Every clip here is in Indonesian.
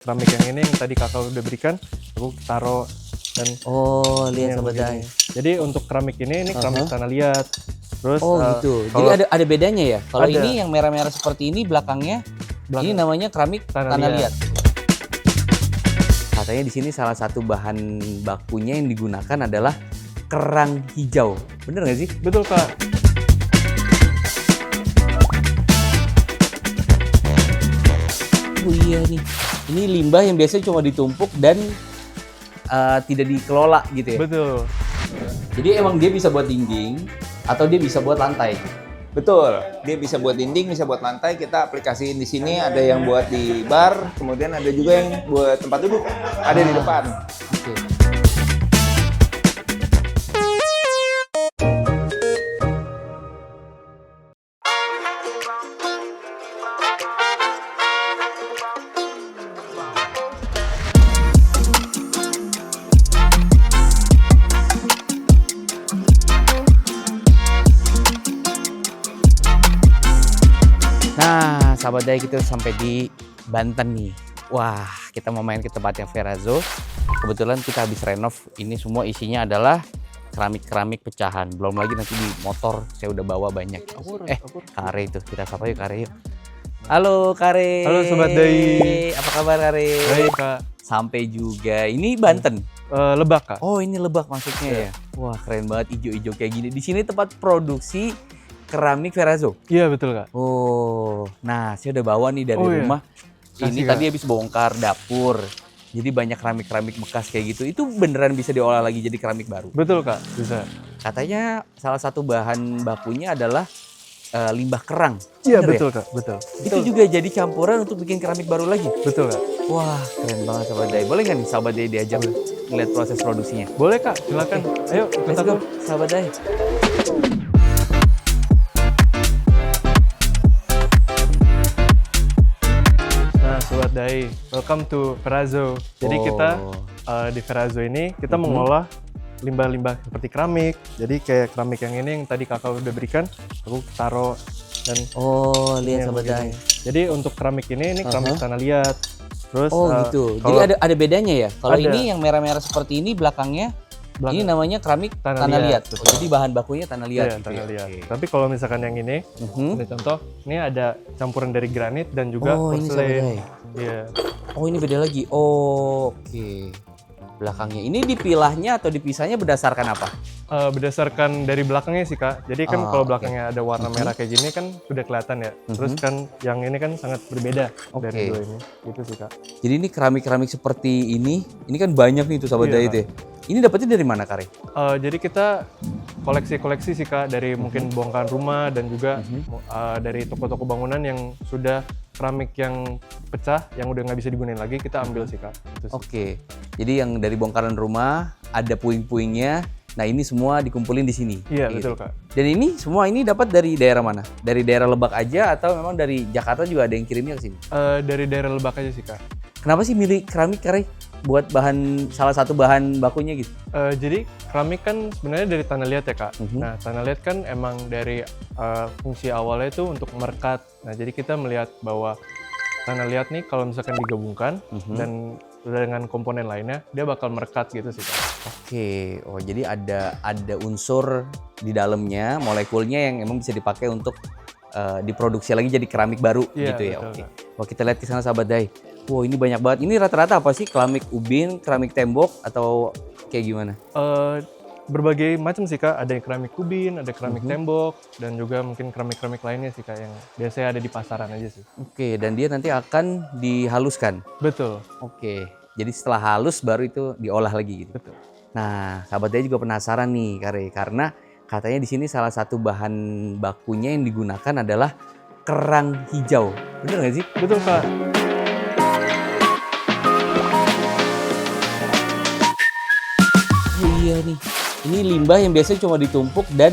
Keramik yang ini yang tadi kakak udah berikan, aku taruh dan Oh, lihat yang Sobat begini. Dai. Jadi untuk keramik ini keramik tanah liat. Terus Oh gitu. Jadi kalau ada bedanya ya. Kalau ada. ini yang merah-merah seperti ini belakangnya, ini namanya keramik Tanah tanah liat. liat. Katanya di sini salah satu bahan bakunya yang digunakan adalah kerang hijau. Bener nggak sih? betul kak. Oh iya nih. Ini limbah yang biasanya cuma ditumpuk dan tidak dikelola gitu ya. Betul. Jadi emang dia bisa buat dinding atau dia bisa buat lantai. Betul, dia bisa buat dinding, bisa buat lantai. Kita aplikasiin di sini, ada yang buat di bar, kemudian ada juga yang buat tempat duduk, ada di depan. Oke. Nah, sahabat Dai, kita sampai di Banten nih. Wah, kita mau main ke tempatnya Verazo. Kebetulan kita habis renov. Ini semua isinya adalah keramik-keramik pecahan. Belum lagi nanti di motor saya udah bawa banyak. Kare itu. Kita sapa yuk Kare yuk. Halo Kare. Halo Sobat Dai. Apa kabar Kare? Baik kak. Sampai juga. Ini Banten. Lebak kak. Oh, ini Lebak maksudnya ya. Wah, keren banget ijo-ijo kayak gini. Di sini tempat produksi keramik Verazo. Iya betul kak. Oh, nah saya udah bawa nih dari Iya. rumah. Ini Kasih, tadi Kak. habis bongkar dapur. Jadi banyak keramik-keramik bekas kayak gitu. Itu beneran bisa diolah lagi jadi keramik baru. Betul kak. Bisa. Katanya salah satu bahan bakunya adalah limbah kerang. Iya Bener ya? betul kak. Betul. Itu juga jadi campuran untuk bikin keramik baru lagi. Betul kak. Wah, keren banget Sahabat Dai. Boleh nggak nih Sahabat Dai diajak ngeliat proses produksinya? Boleh kak. Silakan. Ayo ikut Let's aku. go, Sahabat Dai. Nah Sobat Dai, welcome to Verazo. Jadi Oh. kita di Verazo ini kita mengolah limbah-limbah seperti keramik. Jadi kayak keramik yang ini yang tadi kakak udah berikan, aku taruh dan Oh, lihat yang Sahabat Dai. begini. Jadi untuk keramik ini keramik tanah liat. Terus Oh gitu. Jadi kalau ada bedanya ya. Kalau Ada. ini yang merah-merah seperti ini belakangnya, ini namanya keramik Tanah tanah liat. liat, betul. Oh, jadi bahan bakunya tanah liat. iya, gitu tanah ya. liat. Oke. Tapi kalau misalkan yang ini Mhm. contoh, ini ada campuran dari granit dan juga Oh, ini Sahabat porselen. Dai. Iya. Oh ini beda lagi. Oh, oke. Belakangnya ini dipilahnya atau dipisahnya berdasarkan apa? Berdasarkan dari belakangnya sih kak. Jadi kan Ah, kalau oke. belakangnya ada warna merah kayak gini kan sudah kelihatan ya. Terus kan yang ini kan sangat berbeda dari Oke. dua ini. Gitu sih kak. Jadi ini keramik-keramik seperti ini kan banyak nih tuh Sahabat Iya, Dai Kak. itu ya. Ini dapetnya dari mana Kare? Jadi kita koleksi-koleksi sih kak dari mungkin bongkaran rumah dan juga dari toko-toko bangunan yang sudah keramik yang pecah yang udah nggak bisa digunain lagi kita ambil sih kak. Itu sih. Oke. Jadi yang dari bongkaran rumah ada puing-puingnya. Nah ini semua dikumpulin di sini. Iya Kayak betul gitu. kak. Dan ini semua ini dapat dari daerah mana? Dari daerah Lebak aja atau memang dari Jakarta juga ada yang kirimnya ke sini? Dari daerah Lebak aja sih kak. Kenapa sih milih keramik Kare? Buat bahan salah satu bahan bakunya gitu? Jadi keramik kan sebenarnya dari tanah liat ya kak. Mhm. Nah tanah liat kan emang dari fungsi awalnya itu untuk merekat. Nah jadi kita melihat bahwa tanah liat nih kalau misalkan digabungkan dan dengan komponen lainnya dia bakal merekat gitu sih kak. Oke, oh jadi ada unsur di dalamnya molekulnya yang emang bisa dipakai untuk diproduksi lagi jadi keramik baru Iya, gitu ya. betul, Oke. Kak. Wah kita lihat ke sana Sahabat Dai. Wow ini banyak banget. Ini rata-rata apa sih? Keramik ubin, keramik tembok atau kayak gimana? Berbagai macam sih kak. Ada yang keramik kubin, ada keramik tembok dan juga mungkin keramik-keramik lainnya sih kak yang biasanya ada di pasaran aja sih. Oke, dan dia nanti akan dihaluskan. Betul. Oke. Jadi setelah halus baru itu diolah lagi gitu. Betul. Nah, Sahabat Dai juga penasaran nih Kare karena katanya di sini salah satu bahan bakunya yang digunakan adalah kerang hijau. Bener nggak sih? Betul kak. Oh iya nih. Ini limbah yang biasanya cuma ditumpuk dan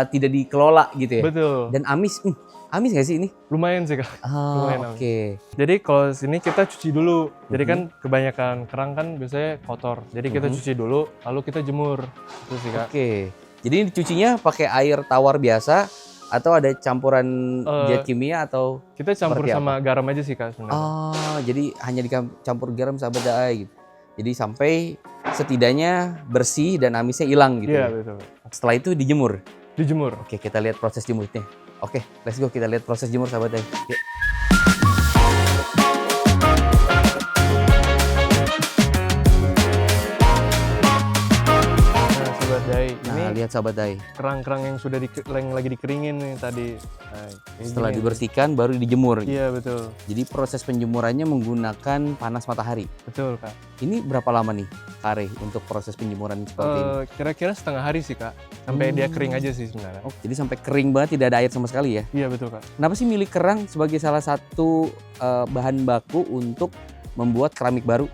tidak dikelola gitu ya. Betul. Dan amis. Amis nggak sih ini? Lumayan sih kak. Oh, Lumayan oke. Jadi kalau sini kita cuci dulu. Jadi kan kebanyakan kerang kan biasanya kotor. Jadi kita cuci dulu, lalu kita jemur. Itu sih kak. Oke. Jadi ini dicucinya pakai air tawar biasa Atau ada campuran Eh, zat kimia atau Kita campur Seperti sama garam aja sih Kak sebenarnya. oh, jadi hanya dicampur garam sahabat daai gitu. Jadi sampai setidaknya bersih dan amisnya hilang gitu. Iya Ya. betul. Setelah itu dijemur. Dijemur. Oke, kita lihat proses jemurnya. Oke, let's go kita lihat proses jemur sahabat daai. Yuk. Nah, sobat Dai, ini Nah, lihat sahabat daai. kerang-kerang yang sudah yang lagi dikeringin nih tadi. Nah, kayak Setelah gini. dibersihkan baru dijemur. Iya betul, Jadi proses penjemurannya menggunakan panas matahari. betul Kak. Ini berapa lama nih, Kare, untuk proses penjemuran seperti ini? Kira-kira setengah hari sih Kak, sampai dia kering aja sih sebenarnya. Oh, jadi sampai kering banget, tidak ada air sama sekali ya? Iya betul Kak. Kenapa sih milih kerang sebagai salah satu bahan baku untuk membuat keramik baru?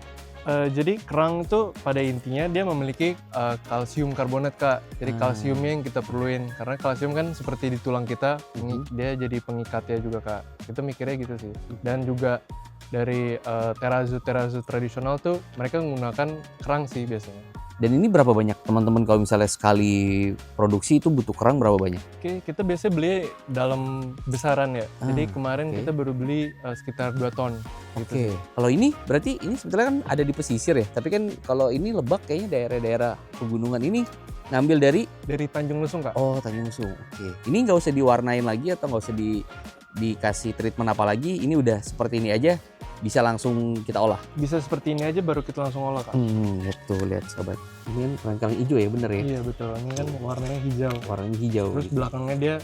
Jadi kerang itu pada intinya dia memiliki kalsium karbonat Kak. Jadi kalsiumnya yang kita perluin karena kalsium kan seperti di tulang kita, dia jadi pengikatnya juga Kak. Kita mikirnya gitu sih. Dan juga dari terazu tradisional tuh mereka menggunakan kerang sih biasanya. Dan ini berapa banyak teman-teman kalau misalnya sekali produksi itu butuh kerang berapa banyak? Oke, kita biasanya beli dalam besaran ya. Jadi kemarin oke. kita baru beli sekitar 2 ton. Gitu. Oke, kalau ini berarti ini sebetulnya kan ada di pesisir ya. Tapi kan kalau ini Lebak kayaknya daerah-daerah pegunungan ini ngambil dari Dari Tanjung Lesung Kak. Tanjung Lesung. Oke, ini nggak usah diwarnain lagi atau nggak usah dikasih treatment apa lagi. Ini udah seperti ini aja bisa langsung kita olah. Bisa seperti ini aja baru kita langsung olah Kak. Betul, lihat sobat. Ini kan kerang hijau ya, bener ya? Iya betul, ini kan warnanya hijau. Warnanya hijau. Terus gitu. belakangnya dia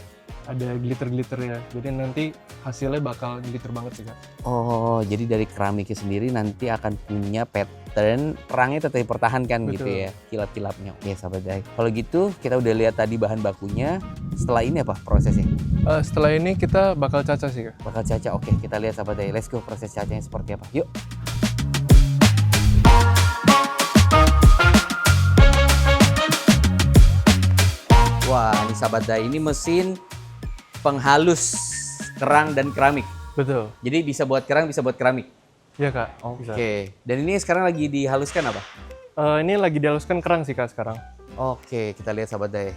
ada glitter-glitternya. Jadi nanti hasilnya bakal glitter banget sih Kak. Oh, jadi dari keramiknya sendiri nanti akan punya pattern kerangnya tetap dipertahankan gitu Betul. ya, kilap-kilapnya. Oke, sahabat Dai. Kalau gitu kita udah lihat tadi bahan bakunya. Setelah ini apa prosesnya? Setelah ini kita bakal cacah sih Kak. Bakal caca. Oke, kita lihat sahabat Dai. Let's go, proses cacanya seperti apa. Yuk. Wah, ini sahabat Dai, ini mesin penghalus kerang dan keramik. Betul. Jadi bisa buat kerang, bisa buat keramik. Iya Kak. Oke. Bisa. Dan ini sekarang lagi dihaluskan apa? Ini lagi dihaluskan kerang sih Kak sekarang. Oke, kita lihat sahabat Dai.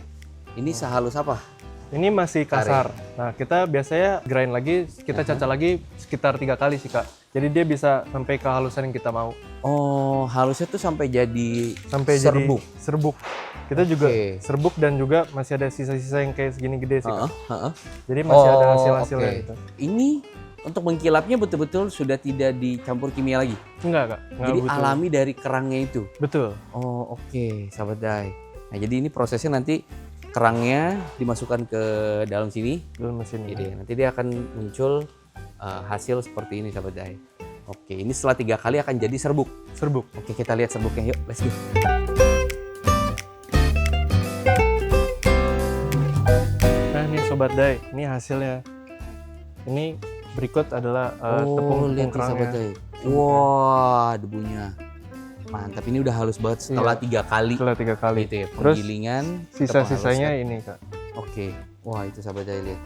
Ini sehalus apa? Ini masih kasar. Nah, kita biasanya grind lagi, kita cacah lagi sekitar 3 kali sih Kak. Jadi dia bisa sampai ke halusan yang kita mau. Oh, halusnya tuh sampai jadi Sampai serbuk. jadi serbuk. Kita juga Oke. serbuk dan juga masih ada sisa-sisa yang kayak segini gede sih Kak. Heeh. Jadi masih ada Oh, hasil-hasilnya oke. gitu. Ini untuk mengkilapnya betul-betul sudah tidak dicampur kimia lagi. Enggak Kak. Enggak Jadi butuh. alami dari kerangnya itu. Betul. Oh, oke, sahabat Dai. Nah, jadi ini prosesnya nanti kerangnya dimasukkan ke dalam sini. Dalam mesin Jadi ini. nanti dia akan muncul hasil seperti ini sahabat Dai. Oke, ini setelah 3 kali akan jadi serbuk. Serbuk. Oke, kita lihat serbuknya. Yuk, let's go. Nah, nih Sobat Dai, ini hasilnya. Ini berikut adalah tepung lihat nih, sahabat kerangnya. Dai. Wah, debunya. Mantap, ini udah halus banget setelah 3 kali. Setelah 3 kali. Gitu ya, Terus penggilingan. sisa-sisanya kita ini Kak. penghalusan. Oke, wah itu sahabat Dai lihat.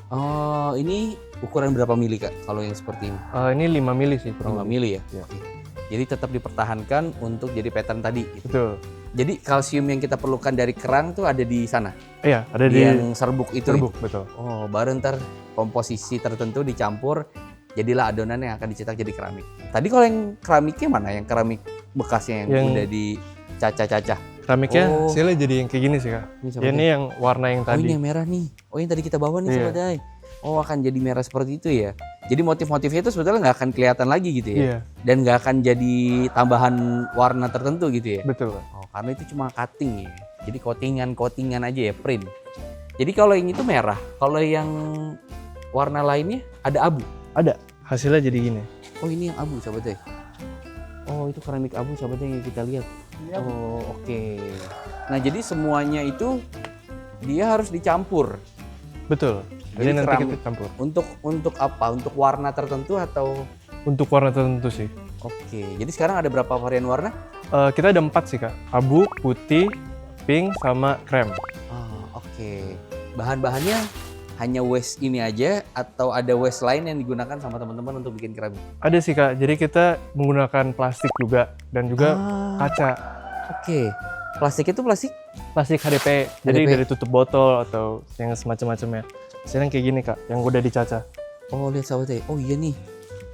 Oh, ini ukuran berapa mili Kak kalau yang seperti ini? Ini 5 mili sih 5 kurang lebih. mili ya? Iya. Oke. Jadi tetap dipertahankan untuk jadi pattern tadi. Gitu. Betul. Jadi kalsium yang kita perlukan dari kerang tuh ada di sana? Iya, ada di Yang serbuk itu? serbuk, betul. Oh, baru ntar komposisi tertentu dicampur, jadilah adonan yang akan dicetak jadi keramik. Tadi kalau yang keramiknya mana? Yang keramik bekasnya yang Yang- udah dicacah-cacah? Keramiknya Oh. hasilnya jadi yang kayak gini sih Kak. Ini Ya, ini yang warna yang Oh, ini tadi. yang merah nih. Oh, yang tadi kita bawa nih Iya. Sobat Dai. Oh, akan jadi merah seperti itu ya. Jadi motif-motifnya itu sebetulnya nggak akan kelihatan lagi gitu ya. Iya, Dan nggak akan jadi tambahan warna tertentu gitu ya. betul Kak. Oh, karena itu cuma cutting ya. Jadi coatingan aja ya, print. Jadi kalau yang itu merah, kalau yang warna lainnya ada abu. Ada. Hasilnya jadi gini. Oh, ini yang abu Sobat Dai. Oh, itu keramik abu Sobat Dai yang kita lihat. Oh, oke. Nah, jadi semuanya itu dia harus dicampur. Betul. Jadi Jadi nanti keramik- kita campur. Untuk apa? Untuk warna tertentu atau? Untuk warna tertentu sih. Oke. Jadi sekarang ada berapa varian warna? Kita ada 4 sih Kak. Abu, putih, pink, sama krem. Oh, oke. Bahan-bahannya hanya waste ini aja atau ada waste lain yang digunakan sama teman-teman untuk bikin keramik? Ada sih Kak. Jadi kita menggunakan plastik juga dan juga Ah, kaca. oke. Plastiknya itu plastik? Plastik HDP, jadi HDP. dari tutup botol atau yang semacam-macamnya. Misalnya kayak gini kak, yang udah dicaca. Oh lihat sahabat day. Oh iya nih.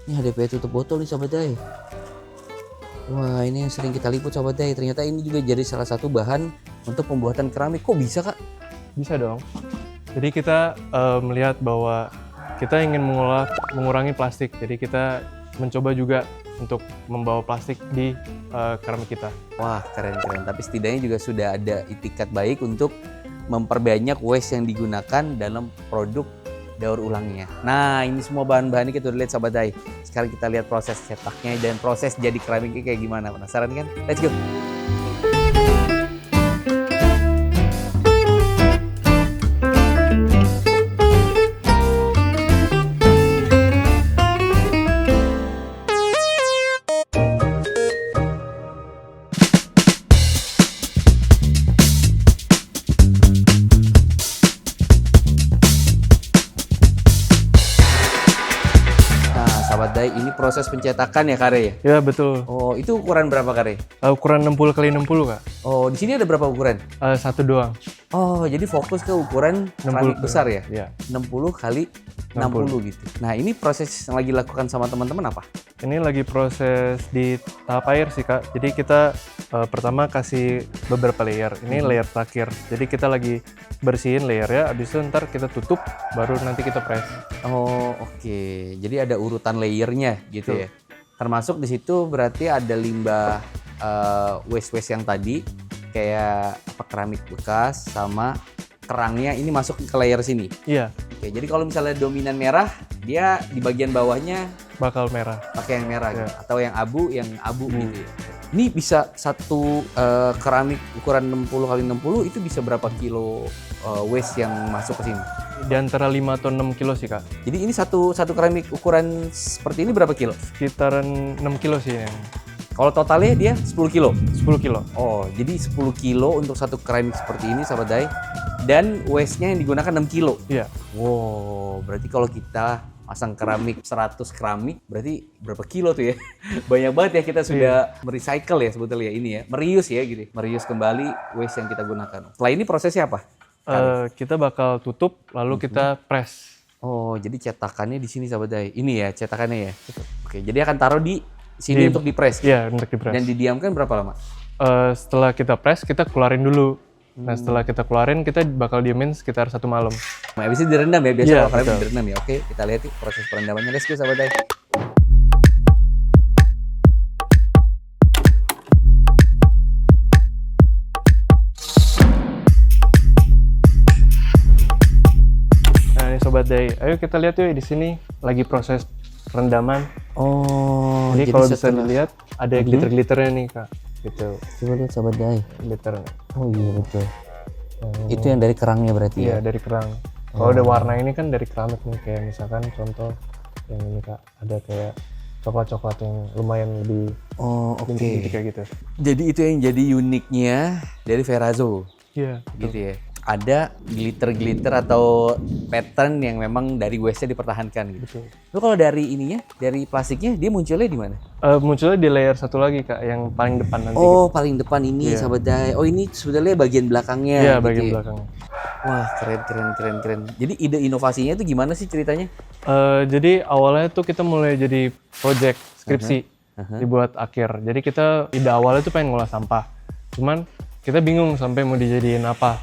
Ini HDP tutup botol nih sahabat day. Wah ini yang sering kita liput sahabat day. Ternyata ini juga jadi salah satu bahan untuk pembuatan keramik. Kok bisa kak? Bisa dong. Jadi kita melihat bahwa kita ingin mengurangi plastik. Jadi kita mencoba juga untuk membawa plastik di keramik kita. Wah keren-keren. Tapi setidaknya juga sudah ada itikat baik untuk memperbanyak waste yang digunakan dalam produk daur ulangnya. Nah ini semua bahan-bahannya kita udah lihat sahabat day. Sekarang kita lihat proses cetaknya dan proses jadi keramiknya kayak gimana. Penasaran kan? Let's go. Sahabat day, ini proses pencetakan ya Kare ya? Ya betul. Oh, itu ukuran berapa Kare? Ukuran 60 kali 60 kak. Oh, di sini ada berapa ukuran? Satu doang. Oh, jadi fokus ke ukuran keramik besar ya? Iya. 60 kali 60 gitu. Nah, ini proses yang lagi dilakukan sama teman-teman apa? Ini lagi proses di tahap air sih kak. Jadi kita pertama kasih beberapa layer. Ini layer terakhir. Jadi kita lagi bersihin layernya. Abis itu ntar kita tutup, baru nanti kita press. Oh, oke. Jadi ada urutan layernya gitu ya. Termasuk di situ berarti ada limbah waste-waste yang tadi kayak apa keramik bekas sama kerangnya ini masuk ke layer sini. Iya, Oke, jadi kalau misalnya dominan merah, dia di bagian bawahnya bakal merah. pakai yang merah gitu. Iya. Atau yang abu gitu ya. Ini bisa satu keramik ukuran 60 kali 60 itu bisa berapa kilo waste yang masuk ke sini? Di antara 5 atau 6 kilo sih kak. Jadi ini satu keramik ukuran seperti ini berapa kilo? Sekitaran 6 kilo sih yang Kalau totalnya dia 10 kilo. 10 kilo. Oh, jadi 10 kilo untuk satu keramik seperti ini sahabat day. Dan waste-nya yang digunakan 6 kilo. Iya. Wow, berarti kalau kita pasang keramik 100 keramik berarti berapa kilo tuh ya? Banyak banget ya kita sudah merecycle ya sebetulnya ya ini ya. Mereuse ya gitu. Mereuse kembali waste yang kita gunakan. Setelah ini prosesnya apa? Kita bakal tutup, lalu kita press. Oh, jadi cetakannya di sini sahabat day. Ini ya cetakannya ya. Oke, jadi akan taruh di sini untuk di-press. Iya, untuk di press. Dan didiamkan berapa lama? Setelah kita press, kita keluarin dulu. Nah, setelah kita keluarin, kita bakal diemin sekitar 1 malam. Nah, habis itu direndam ya, biasa Iya, kalau keramik betul. direndam ya. Oke, kita lihat yuk proses perendamannya. Let's go sahabat day. Nah, ini sobat day, ayo kita lihat yuk di sini lagi proses rendaman. Oh, Jadi kalau bisa dilihat ada glitter-glitternya nih kak. Gitu, coba lihat sahabat day. glitter. Oh iya betul. Itu yang dari kerangnya berarti Iya, ya? dari kerang. Kalau ada warna ini kan dari keramik nih, kayak misalkan contoh yang ini kak, ada kayak coklat-coklat yang lumayan lebih Oh oke. bintik-bintik kayak gitu. Jadi itu yang jadi uniknya dari Ferrazo Iya, gitu ya. Ada glitter-glitter atau pattern yang memang dari waste-nya dipertahankan gitu. betul. Lalu kalau dari ininya, dari plastiknya dia munculnya di mana? Munculnya di layer satu lagi kak, yang paling depan nanti. Oh paling depan ini Iya. sahabat day. Oh ini sebenarnya bagian belakangnya. Iya, gitu bagian ya. belakangnya. Wah keren. Jadi ide inovasinya itu gimana sih ceritanya? Jadi awalnya tuh kita mulai jadi project skripsi dibuat akhir. Jadi kita ide awalnya tuh pengen ngolah sampah. Cuman kita bingung sampai mau dijadiin apa.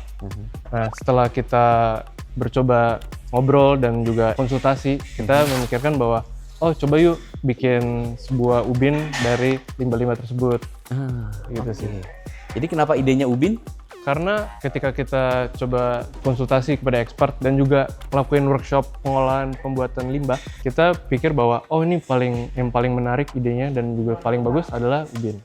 Nah setelah kita bercoba ngobrol dan juga konsultasi, kita memikirkan bahwa oh coba yuk bikin sebuah ubin dari limbah-limbah tersebut. Gitu sih. Jadi kenapa idenya ubin? Karena ketika kita coba konsultasi kepada expert dan juga ngelakuin workshop pengolahan pembuatan limbah, kita pikir bahwa oh ini yang paling menarik idenya dan juga paling bagus adalah ubin.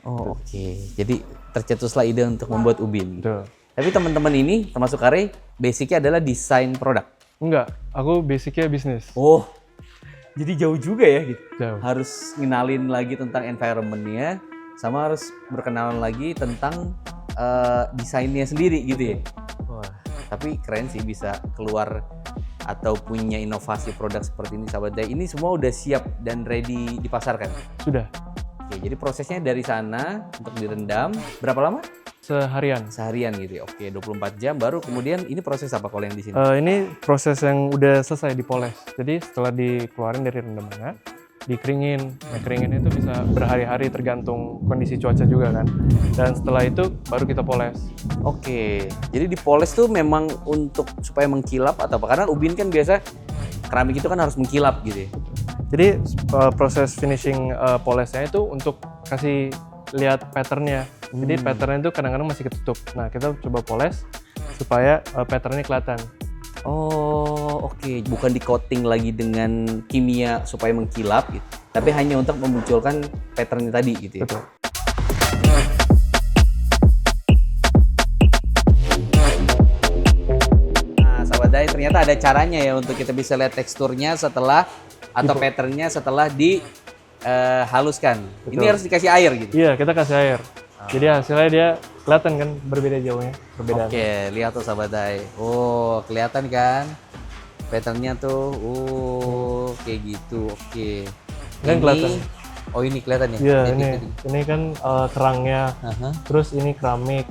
Oh oke. Jadi tercetuslah ide untuk membuat ubin. Betul. Tapi teman-teman ini termasuk Kare, basicnya adalah desain produk. Enggak, aku basicnya bisnis. Oh, jadi jauh juga ya gitu. Jauh. Harus ngenalin lagi tentang environment-nya, sama harus berkenalan lagi tentang desainnya sendiri gitu ya. Wah, tapi keren sih bisa keluar atau punya inovasi produk seperti ini sahabat day. Ini semua udah siap dan ready dipasarkan. Sudah. Oke, jadi prosesnya dari sana untuk direndam berapa lama? seharian. Seharian gitu ya. Oke, 24 jam baru kemudian ini proses apa kalau yang di sini? Ini proses yang udah selesai dipoles. Jadi setelah dikeluarin dari rendamannya, dikeringin. Nah, keringinnya itu bisa berhari-hari tergantung kondisi cuaca juga kan. Dan setelah itu baru kita poles. Oke. Jadi dipoles tuh memang untuk supaya mengkilap atau apa? Karena ubin kan biasa keramik itu kan harus mengkilap gitu ya. Jadi proses finishing polesnya itu untuk kasih lihat patternnya. Jadi patternnya itu kadang-kadang masih ketutup. Nah, kita coba poles supaya patternnya kelihatan. Oh, oke. Bukan di coating lagi dengan kimia supaya mengkilap gitu. Tapi hanya untuk memunculkan patternnya tadi gitu ya. Betul. Nah, sahabat Dai, ternyata ada caranya ya untuk kita bisa lihat teksturnya setelah atau patternnya setelah dihaluskan. Ini harus dikasih air gitu. Iya, kita kasih air. Jadi hasilnya dia kelihatan kan berbeda jauhnya, perbedaan. Oke, lihat tuh sahabat Dai. Oh, kelihatan kan? Patternnya tuh, kayak gitu. Oke. Kan kelihatan. Oh, ini kelihatan ya? Iya, Titik-titik. ini kan kerangnya. Aha. Terus ini keramik.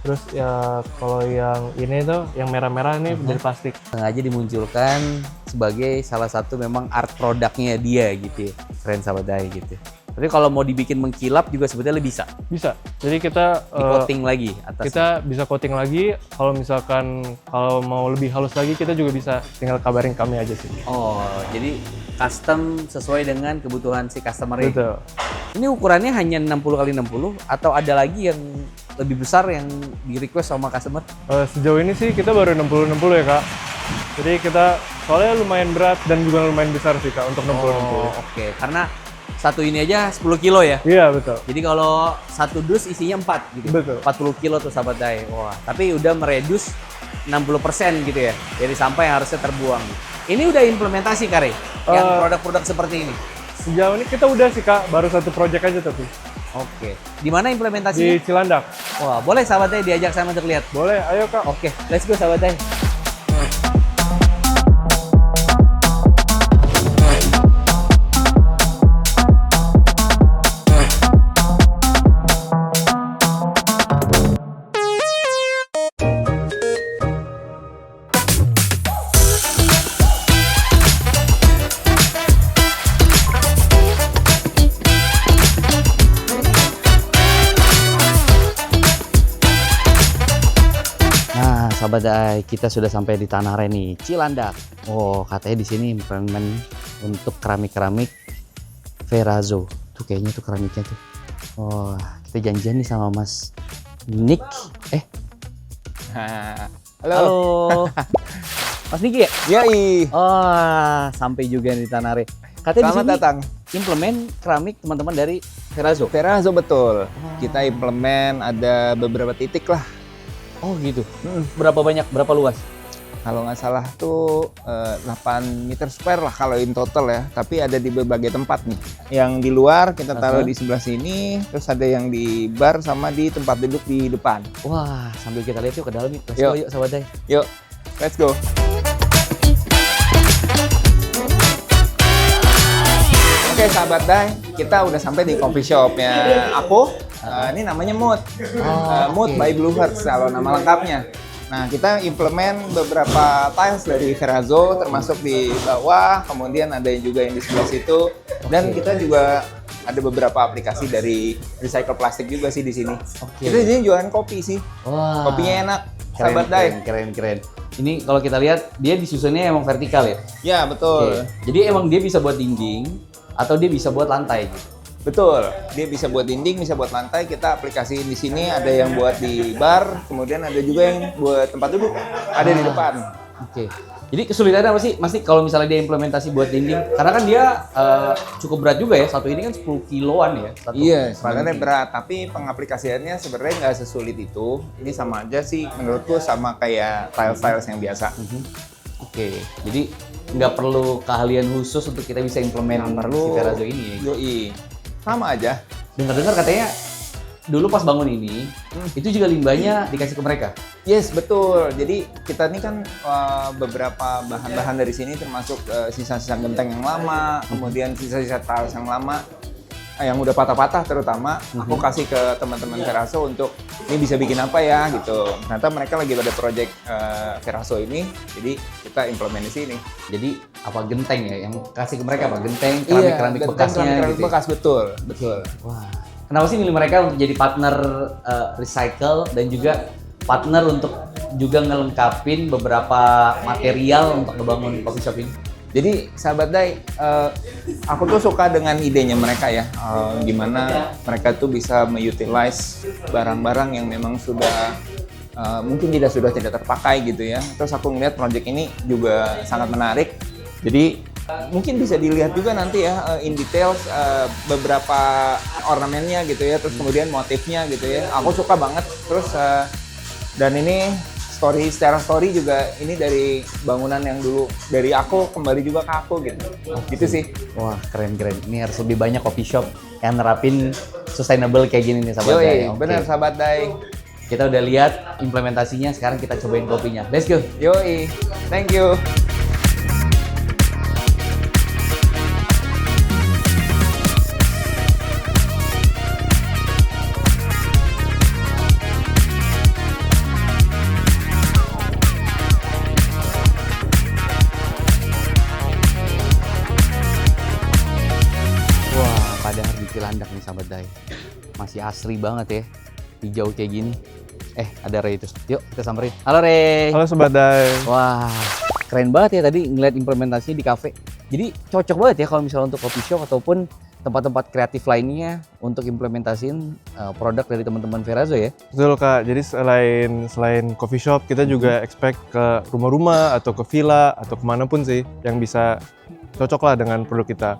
Terus ya kalau yang ini tuh yang merah-merah ini dari plastik. Sengaja dimunculkan sebagai salah satu memang art produknya dia gitu ya. Keren sahabat Dai gitu. Tapi kalau mau dibikin mengkilap juga sebetulnya bisa. Bisa. Jadi kita Di coating lagi atasnya. kita bisa coating lagi. Kalau misalkan kalau mau lebih halus lagi kita juga bisa tinggal kabarin kami aja sih. Oh, jadi custom sesuai dengan kebutuhan si customer ini. Betul. Ini ukurannya hanya 60 x 60 atau ada lagi yang lebih besar yang di request sama customer? Sejauh ini sih kita baru 60-60 ya Kak. Jadi kita soalnya lumayan berat dan juga lumayan besar sih Kak untuk 60-60. Oh, oke. Karena satu ini aja 10 kilo ya? Iya betul. Jadi kalau satu dus isinya 4 gitu. Betul. 40 kilo tuh sahabat Dai. Wah, tapi udah meredus 60% gitu ya. Dari sampah yang harusnya terbuang. Ini udah implementasi Kare? Yang produk-produk seperti ini? Sejauh ini kita udah sih Kak, baru satu project aja tapi. Oke. Di mana Di implementasinya? Cilandak. Wah, boleh sahabat Dai diajak saya untuk lihat? Boleh, ayo Kak. Oke, let's go sahabat Dai. Nah, sahabat Dai, kita sudah sampai di Tanah Reni, Cilandak. Oh, katanya di sini implement untuk keramik-keramik Ferrazzo. Tuh kayaknya tuh keramiknya tuh. Oh, kita janjian nih sama Mas Nick. Halo. Mas Niki ya? Yoi. Oh, sampai juga di Tanah Reni. Katanya Selamat di sini datang. implement keramik teman-teman dari Ferrazzo. Ferrazzo betul. Kita implement ada beberapa titik lah. Oh gitu. Berapa banyak? Berapa luas? Kalau nggak salah tuh 8 meter square lah kalau in total ya. Tapi ada di berbagai tempat nih. Yang di luar kita taruh di sebelah sini. Terus ada yang di bar sama di tempat duduk di depan. Wah, sambil kita lihat yuk ke dalam yuk. Let's Yuk. go yuk sahabat Dai. Yuk, let's go. Oke sahabat Dai, kita udah sampai di coffee shopnya aku. Ini namanya Mood. Mood by Blue Hearts kalau nama lengkapnya. Nah, kita implement beberapa tiles dari Ferrazzo termasuk di bawah, kemudian ada juga yang di sebelah situ. Dan kita juga ada beberapa aplikasi dari recycle plastik juga sih di sini. Kita di sini jualan kopi sih. Wah. Kopinya enak, sahabat Dai. Keren. Ini kalau kita lihat dia disusunnya emang vertikal ya. Ya, betul. Jadi emang dia bisa buat dinding atau dia bisa buat lantai gitu. Betul, dia bisa buat dinding, bisa buat lantai. Kita aplikasiin di sini, ada yang buat di bar, kemudian ada juga yang buat tempat duduk, ada di depan. Oke. Jadi kesulitannya apa sih, Mas Nik, kalau misalnya dia implementasi buat dinding? Karena kan dia cukup berat juga ya, satu ini kan 10 kiloan ya. Satu Iya, sebenarnya keramik. berat, tapi pengaplikasiannya sebenarnya nggak sesulit itu. Ini sama aja sih, menurutku sama kayak tiles-tiles yang biasa. Oke, jadi nggak perlu keahlian khusus untuk kita bisa implement si Ferrazzo ini ya. Yoi, sama aja. Dengar-dengar katanya dulu pas bangun ini, itu juga limbahnya dikasih ke mereka. Yes, betul. Jadi kita ini kan beberapa bahan-bahan dari sini termasuk sisa-sisa genteng yang lama, kemudian sisa-sisa tiles yang lama. yang udah patah-patah terutama, aku kasih ke teman-teman Veraso untuk ini bisa bikin apa ya gitu. Ternyata mereka lagi pada project Veraso ini, jadi kita implement di sini. Jadi apa genteng ya? Yang kasih ke mereka apa? Genteng, keramik-keramik bekasnya keramik gitu. bekas, betul, betul. Wah. Kenapa sih milih mereka untuk jadi partner recycle dan juga partner untuk juga ngelengkapin beberapa material untuk ngebangun coffee shop ini? Jadi sahabat Dai, aku tuh suka dengan idenya mereka ya, gimana mereka tuh bisa mengutilize barang-barang yang memang sudah mungkin sudah tidak terpakai gitu ya. Terus aku ngeliat project ini juga sangat menarik. Jadi mungkin bisa dilihat juga nanti ya in details beberapa ornamennya gitu ya, terus kemudian motifnya gitu ya. Aku suka banget. Terus dan ini secara story juga ini dari bangunan yang dulu dari aku kembali juga ke aku gitu. Gitu sih. Wah, keren-keren. Ini harus lebih banyak coffee shop yang nerapin sustainable kayak gini nih sahabat Dai. Oke. Bener sahabat Dai. Kita udah lihat implementasinya, sekarang kita cobain kopinya. Let's go. Yoi, thank you. Padahal di Cilandak nih sahabat Dai. Masih asri banget ya. Hijau kayak gini. Ada Ray itu. Yuk kita samperin. Halo Ray. Halo Sobat Dai. Wah, keren banget ya tadi ngeliat implementasinya di kafe. Jadi cocok banget ya kalau misalnya untuk coffee shop ataupun tempat-tempat kreatif lainnya untuk implementasiin produk dari teman-teman Verazo ya. Betul Kak, jadi selain coffee shop, kita juga expect ke rumah-rumah atau ke villa atau kemanapun sih yang bisa cocok lah dengan produk kita.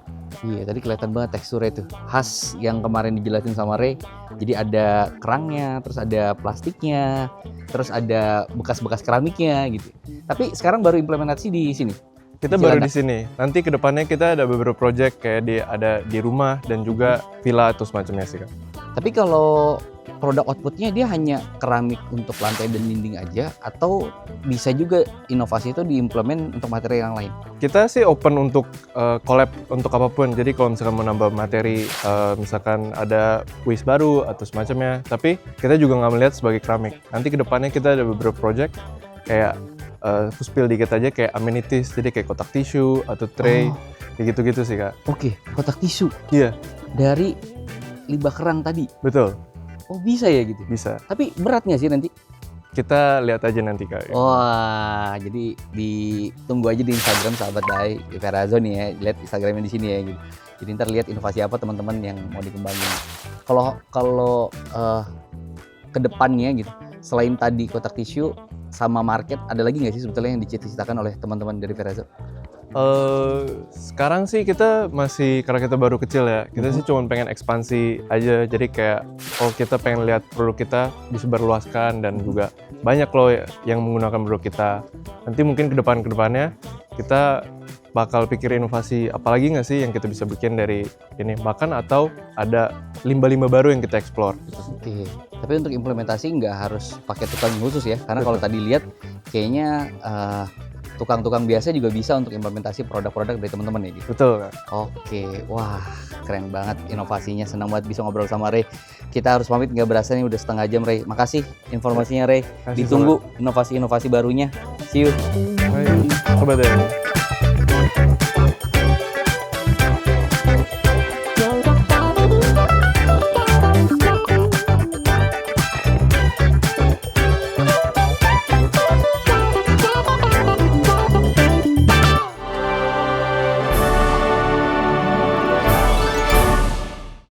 Iya, tadi kelihatan banget teksturnya itu khas yang kemarin dijelasin sama Ray. Jadi ada kerangnya, terus ada plastiknya, terus ada bekas-bekas keramiknya gitu. Tapi sekarang baru implementasi di sini. Kita baru di sini. Nanti kedepannya kita ada beberapa project kayak ada di rumah dan juga villa atau semacamnya sih Kak. Tapi kalau produk outputnya dia hanya keramik untuk lantai dan dinding aja, atau bisa juga inovasi itu diimplement untuk materi yang lain? Kita sih open untuk collab untuk apapun. Jadi kalau misalkan mau nambah materi, misalkan ada kuis baru atau semacamnya, tapi kita juga nggak melihat sebagai keramik. Nanti kedepannya kita ada beberapa project kayak aku spill dikit aja kayak amenities, jadi kayak kotak tisu atau tray, kayak gitu-gitu sih Kak. Oke, kotak tisu Iya, dari limbah kerang tadi. betul. Oh bisa ya gitu? Bisa. Tapi berat nggak sih nanti? Kita lihat aja nanti Kak. Wah, jadi ditunggu aja di Instagram sahabat Dai Verazo nih ya. Lihat Instagramnya di sini ya gitu. Jadi ntar lihat inovasi apa teman-teman yang mau dikembangin. Kalau ke depannya gitu, selain tadi kotak tisu sama market, ada lagi nggak sih sebetulnya yang dicita-citakan oleh teman-teman dari Verazo? Sekarang sih kita masih, karena kita baru kecil ya, kita sih cuma pengen ekspansi aja. Jadi kayak, kita pengen lihat produk kita disebarluaskan dan juga banyak loh yang menggunakan produk kita. Nanti mungkin kedepannya kita bakal pikir inovasi apalagi nggak sih yang kita bisa bikin dari ini, bahkan atau ada limbah-limbah baru yang kita explore. Oke, tapi untuk implementasi nggak harus pakai tukang khusus ya, karena kalau tadi lihat kayaknya tukang-tukang biasa juga bisa untuk implementasi produk-produk dari teman-teman ya gitu. Betul Kak. Oke, wah keren banget inovasinya, senang banget bisa ngobrol sama Ray. Kita harus pamit, nggak berasa nih udah setengah jam Ray. Makasih informasinya Ray. Makasih, Ditunggu inovasi-inovasi barunya. See you. Hai, Sobat Dai.